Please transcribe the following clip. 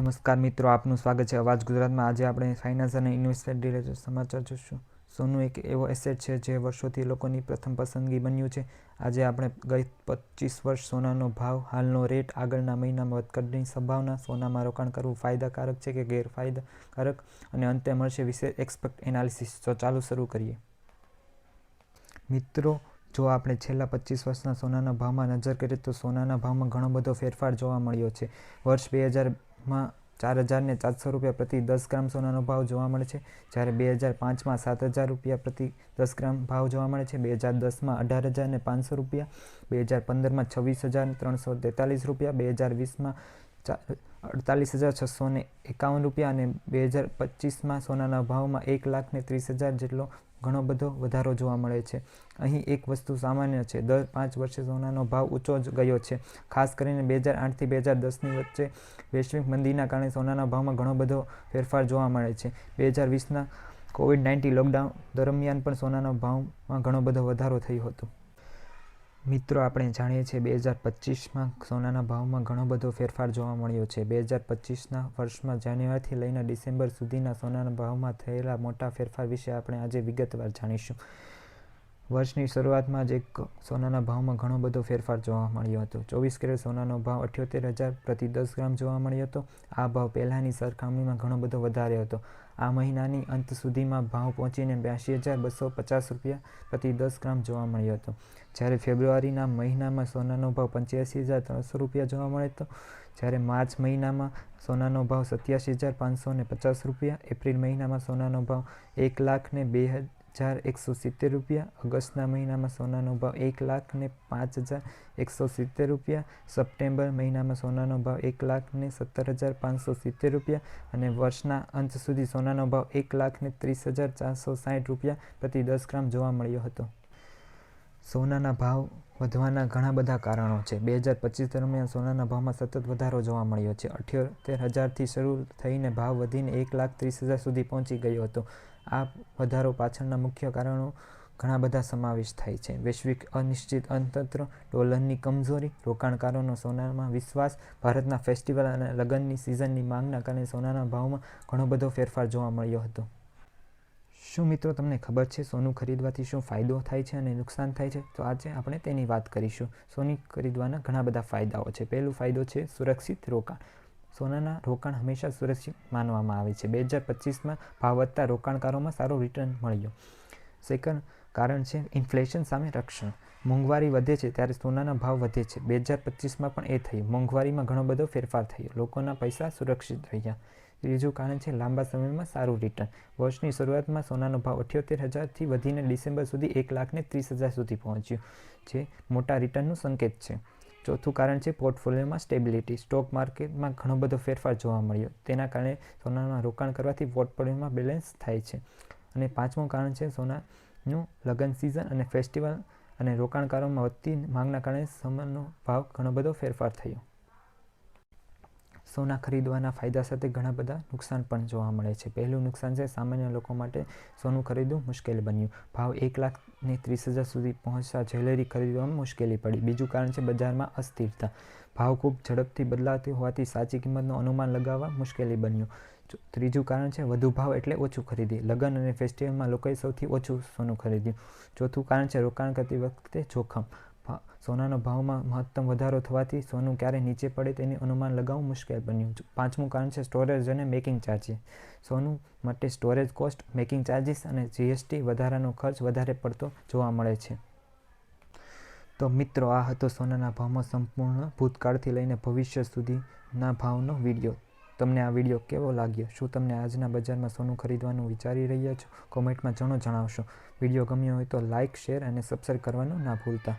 નમસ્કાર મિત્રો, આપનું સ્વાગત છે અવાજ ગુજરાતમાં। આજે આપણે ફાઇનાન્સ અને ઇન્વેસ્ટમેન્ટ રિલેટેડ સમાચાર જોઈશું। સોનું એક એવો એસેટ છે જે વર્ષોથી લોકોની પ્રથમ પસંદગી બન્યું છે। આજે આપણે ગઈ 25 વર્ષ સોનાનો ભાવ, હાલનો રેટ, આગળના મહિનામાં વધઘટની સંભાવના, સોનામાં રોકાણ કરવું ફાયદાકારક છે કે ગેરફાયદાકારક, અને અંતે મળશે વિશેષ એક્સપર્ટ એનાલિસિસ। તો ચાલો શરૂ કરીએ। મિત્રો, જો આપણે છેલ્લા 25 વર્ષના સોનાના ભાવમાં નજર કરીએ તો સોનાના ભાવમાં ઘણો બધો ફેરફાર જોવા મળ્યો છે। વર્ષ 2000માં 4,400 રૂપિયા પ્રતિ 10 ગ્રામ સોનાનો ભાવ જોવા મળે છે, જ્યારે 2005માં 7,000 રૂપિયા પ્રતિ 10 ગ્રામ ભાવ જોવા મળે છે, 2010માં 18,500 રૂપિયા, 2015માં 26,343 રૂપિયા, 2020માં 48,651 રૂપિયા અને 2025માં સોનાના ભાવમાં 1,30,000 જેટલો ઘણો બધો વધારો જોવા મળે છે। અહીં એક વસ્તુ સામાન્ય છે, દર 5 વર્ષે સોનાનો ભાવ ઊંચો જ ગયો છે। ખાસ કરીને 2008થી 2010ની વચ્ચે વૈશ્વિક મંદીના કારણે સોનાના ભાવમાં ઘણો બધો ફેરફાર જોવા મળે છે। 2020ના કોવિડ-19 લોકડાઉન દરમિયાન પણ સોનાના ભાવમાં ઘણો બધો વધારો થયો હતો। મિત્રો, આપણે જાણીએ છીએ 2025માં સોનાના ભાવમાં ઘણો બધો ફેરફાર જોવા મળ્યો છે। 2025ના વર્ષમાં જાન્યુઆરીથી લઈને ડિસેમ્બર સુધીના સોનાના ભાવમાં થયેલા મોટા ફેરફાર વિશે આપણે આજે વિગતવાર જાણીશું। વર્ષની શરૂઆતમાં જ સોનાના ભાવમાં ઘણો બધો ફેરફાર જોવા મળ્યો હતો। 24 કેરેટ સોનાનો ભાવ 78,000 પ્રતિ 10 ગ્રામ જોવા મળ્યો હતો। આ ભાવ પહેલાંની સરખામણીમાં ઘણો બધો વધારે હતો। આ મહિનાની અંત સુધીમાં ભાવ પહોંચીને 82,250 રૂપિયા પ્રતિ 10 ગ્રામ જોવા મળ્યો હતો, જ્યારે ફેબ્રુઆરીના મહિનામાં સોનાનો ભાવ 85,300 રૂપિયા જોવા મળ્યો હતો, જ્યારે માર્ચ મહિનામાં સોનાનો ભાવ 87,550 રૂપિયા, એપ્રિલ મહિનામાં સોનાનો ભાવ 1,02,170 રૂપિયા, ઓગસ્ટના મહિનામાં સોનાનો ભાવ 1,05,170 રૂપિયા, સપ્ટેમ્બર મહિનામાં સોનાનો ભાવ 1,17,570 રૂપિયા અને વર્ષના અંત સુધી સોનાનો ભાવ 1,30,460 રૂપિયા પ્રતિ 10 ગ્રામ જોવા મળ્યો હતો। સોનાના ભાવ વધવાના ઘણા બધા કારણો છે। 2025 દરમિયાન સોનાના ભાવમાં સતત વધારો જોવા મળ્યો છે। 78,000થી શરૂ થઈને ભાવ વધીને 1,30,000 સુધી પહોંચી ગયો હતો। આ વધારો પાછળના મુખ્ય કારણો ઘણા બધા સમાવેશ થાય છે: વૈશ્વિક અનિશ્ચિત અર્થતંત્ર, ડોલરની કમજોરી, રોકાણકારોનો સોનામાં વિશ્વાસ, ભારતના ફેસ્ટિવલ અને લગ્નની સિઝનની માંગના કારણે સોનાના ભાવમાં ઘણો બધો ફેરફાર જોવા મળ્યો હતો। શું મિત્રો, તમને ખબર છે સોનું ખરીદવાથી શું ફાયદો થાય છે અને નુકસાન થાય છે? તો આજે આપણે તેની વાત કરીશું। સોનું ખરીદવાના ઘણા બધા ફાયદાઓ છે। પહેલો ફાયદો છે સુરક્ષિત રોકાણ। સોનાના રોકાણ હંમેશા સુરક્ષિત માનવામાં આવે છે। 2025માં ભાવ વધતા રોકાણકારોમાં સારો રિટર્ન મળ્યો। સેકન્ડ કારણ છે ઇન્ફ્લેશન સામે રક્ષણ। મોંઘવારી વધે છે ત્યારે સોનાના ભાવ વધે છે। 2025માં પણ એ થયું। મોંઘવારીમાં ઘણો બધો ફેરફાર થયો, લોકોના પૈસા સુરક્ષિત રહ્યા। ત્રીજું કારણ છે લાંબા સમયમાં સારું રિટર્ન। વર્ષની શરૂઆતમાં સોનાનો ભાવ 78,000થી વધીને ડિસેમ્બર સુધી 1,30,000 સુધી પહોંચ્યો, જે મોટા રિટર્નનું સંકેત છે। ચોથું કારણ છે પોર્ટફોલિયોમાં સ્ટેબિલિટી। સ્ટોક માર્કેટમાં ઘણો બધો ફેરફાર જોવા મળ્યો, તેના કારણે સોનામાં રોકાણ કરવાથી પોર્ટફોલિયોમાં બેલેન્સ થાય છે। અને પાંચમું કારણ છે સોનાનું લગ્ન સિઝન અને ફેસ્ટિવલ અને રોકાણકારોમાં વધતી માંગના કારણે સોનાનો ભાવ ઘણો બધો ફેરફાર થયો। સોના ખરીદવાના ફાયદા સાથે ઘણા બધા નુકસાન પણ જોવા મળે છે। પહેલું નુકસાન છે સામાન્ય લોકો માટે સોનું ખરીદવું મુશ્કેલ બન્યું। ભાવ 1,30,000 સુધી પહોંચતા જ્વેલરી ખરીદવામાં મુશ્કેલી પડી। બીજું કારણ છે બજારમાં અસ્થિરતા। ભાવ ખૂબ ઝડપથી બદલાતી હોવાથી સાચી કિંમતનું અનુમાન લગાવવા મુશ્કેલી બન્યું। ત્રીજું કારણ છે વધુ ભાવ એટલે ઓછું ખરીદી। લગ્ન અને ફેસ્ટિવલમાં લોકોએ સૌથી ઓછું સોનું ખરીદ્યું। ચોથું કારણ છે રોકાણ કરતી વખતે જોખમ। સોનાના ભાવમાં મહત્તમ વધારો થવાથી સોનું ક્યારે નીચે પડે તેનું અનુમાન લગાવવું મુશ્કેલ બન્યું। પાંચમું કારણ છે સ્ટોરેજ અને મેકિંગ ચાર્જિસ। સોનું માટે સ્ટોરેજ કોસ્ટ, મેકિંગ ચાર્જિસ અને જીએસટી વધારાનો ખર્ચ વધારે પડતો જોવા મળે છે। તો મિત્રો, આ હતો સોનાના ભાવમાં સંપૂર્ણ ભૂતકાળથી લઈને ભવિષ્ય સુધીના ભાવનો વિડીયો। તમને આ વિડીયો કેવો લાગ્યો? શું તમને આજના બજારમાં સોનું ખરીદવાનું વિચારી રહ્યા છો? કોમેન્ટમાં જણાવશો। વિડીયો ગમ્યો હોય તો લાઇક, શેર અને સબસ્ક્રાઈબ કરવાનું ના ભૂલતા।